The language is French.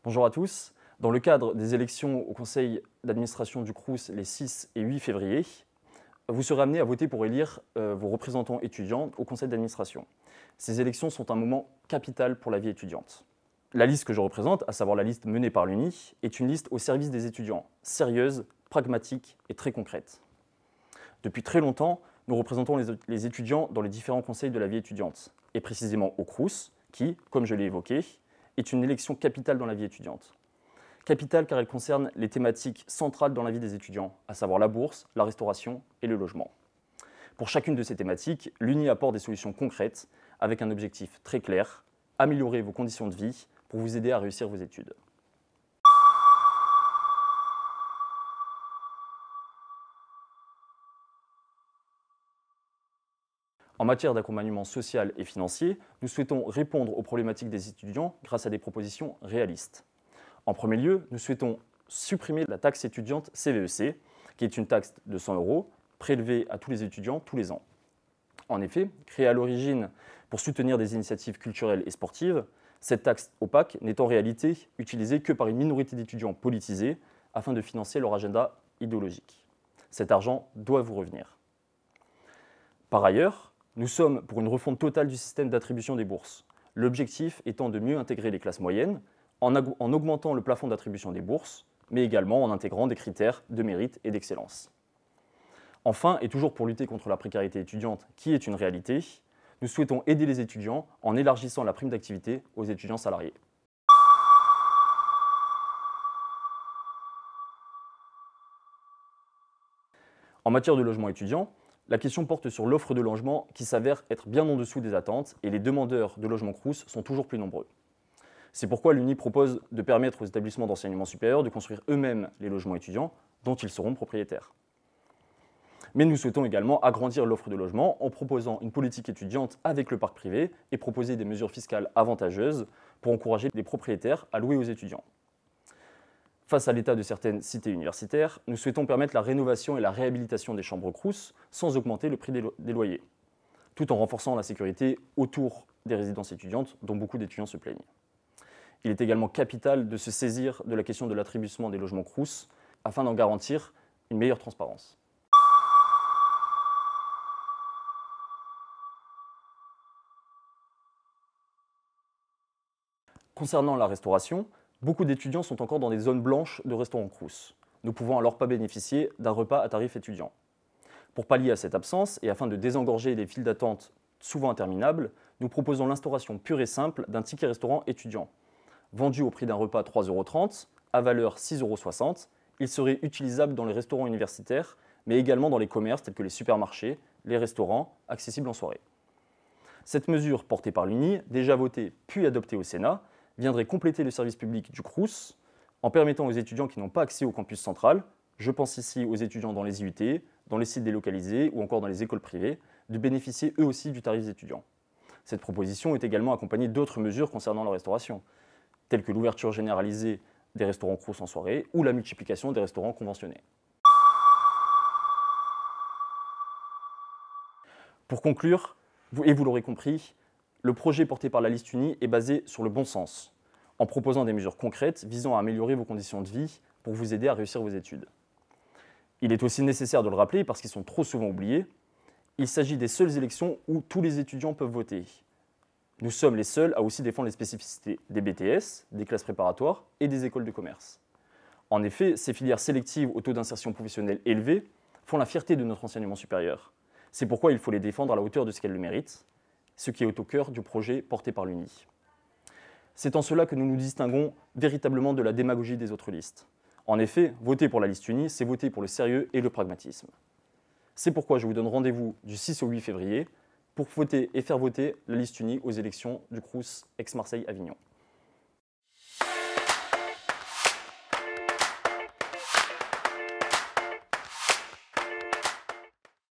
Bonjour à tous. Dans le cadre des élections au conseil d'administration du Crous les 6 et 8 février, vous serez amenés à voter pour élire vos représentants étudiants au conseil d'administration. Ces élections sont un moment capital pour la vie étudiante. La liste que je représente, à savoir la liste menée par l'UNI, est une liste au service des étudiants, sérieuse, pragmatique et très concrète. Depuis très longtemps, nous représentons les étudiants dans les différents conseils de la vie étudiante, et précisément au Crous, qui, comme je l'ai évoqué, est une élection capitale dans la vie étudiante. Capitale car elle concerne les thématiques centrales dans la vie des étudiants, à savoir la bourse, la restauration et le logement. Pour chacune de ces thématiques, l'UNI apporte des solutions concrètes avec un objectif très clair, améliorer vos conditions de vie pour vous aider à réussir vos études. En matière d'accompagnement social et financier, nous souhaitons répondre aux problématiques des étudiants grâce à des propositions réalistes. En premier lieu, nous souhaitons supprimer la taxe étudiante CVEC, qui est une taxe de 100 € prélevée à tous les étudiants tous les ans. En effet, créée à l'origine pour soutenir des initiatives culturelles et sportives, cette taxe opaque n'est en réalité utilisée que par une minorité d'étudiants politisés afin de financer leur agenda idéologique. Cet argent doit vous revenir. Par ailleurs, nous sommes pour une refonte totale du système d'attribution des bourses, l'objectif étant de mieux intégrer les classes moyennes en augmentant le plafond d'attribution des bourses, mais également en intégrant des critères de mérite et d'excellence. Enfin, et toujours pour lutter contre la précarité étudiante, qui est une réalité, nous souhaitons aider les étudiants en élargissant la prime d'activité aux étudiants salariés. En matière de logement étudiant, la question porte sur l'offre de logement qui s'avère être bien en dessous des attentes et les demandeurs de logement Crous sont toujours plus nombreux. C'est pourquoi l'UNI propose de permettre aux établissements d'enseignement supérieur de construire eux-mêmes les logements étudiants dont ils seront propriétaires. Mais nous souhaitons également agrandir l'offre de logement en proposant une politique étudiante avec le parc privé et proposer des mesures fiscales avantageuses pour encourager les propriétaires à louer aux étudiants. Face à l'état de certaines cités universitaires, nous souhaitons permettre la rénovation et la réhabilitation des chambres Crous sans augmenter le prix des loyers, tout en renforçant la sécurité autour des résidences étudiantes dont beaucoup d'étudiants se plaignent. Il est également capital de se saisir de la question de l'attribution des logements Crous afin d'en garantir une meilleure transparence. Concernant la restauration, beaucoup d'étudiants sont encore dans des zones blanches de restaurants Crous, ne pouvant alors pas bénéficier d'un repas à tarif étudiant. Pour pallier à cette absence et afin de désengorger les files d'attente souvent interminables, nous proposons l'instauration pure et simple d'un ticket restaurant étudiant. Vendu au prix d'un repas 3,30 € à valeur 6,60 €, il serait utilisable dans les restaurants universitaires, mais également dans les commerces tels que les supermarchés, les restaurants, accessibles en soirée. Cette mesure, portée par l'UNI, déjà votée puis adoptée au Sénat, viendrait compléter le service public du Crous en permettant aux étudiants qui n'ont pas accès au campus central, je pense ici aux étudiants dans les IUT, dans les sites délocalisés ou encore dans les écoles privées, de bénéficier eux aussi du tarif étudiant. Cette proposition est également accompagnée d'autres mesures concernant la restauration, telles que l'ouverture généralisée des restaurants Crous en soirée ou la multiplication des restaurants conventionnés. Pour conclure, vous l'aurez compris, le projet porté par la liste UNI est basé sur le bon sens, en proposant des mesures concrètes visant à améliorer vos conditions de vie pour vous aider à réussir vos études. Il est aussi nécessaire de le rappeler parce qu'ils sont trop souvent oubliés, il s'agit des seules élections où tous les étudiants peuvent voter. Nous sommes les seuls à aussi défendre les spécificités des BTS, des classes préparatoires et des écoles de commerce. En effet, ces filières sélectives au taux d'insertion professionnelle élevé font la fierté de notre enseignement supérieur. C'est pourquoi il faut les défendre à la hauteur de ce qu'elles le méritent, ce qui est au cœur du projet porté par l'UNI. C'est en cela que nous nous distinguons véritablement de la démagogie des autres listes. En effet, voter pour la liste UNI, c'est voter pour le sérieux et le pragmatisme. C'est pourquoi je vous donne rendez-vous du 6 au 8 février pour voter et faire voter la liste UNI aux élections du Crous Aix-Marseille-Avignon.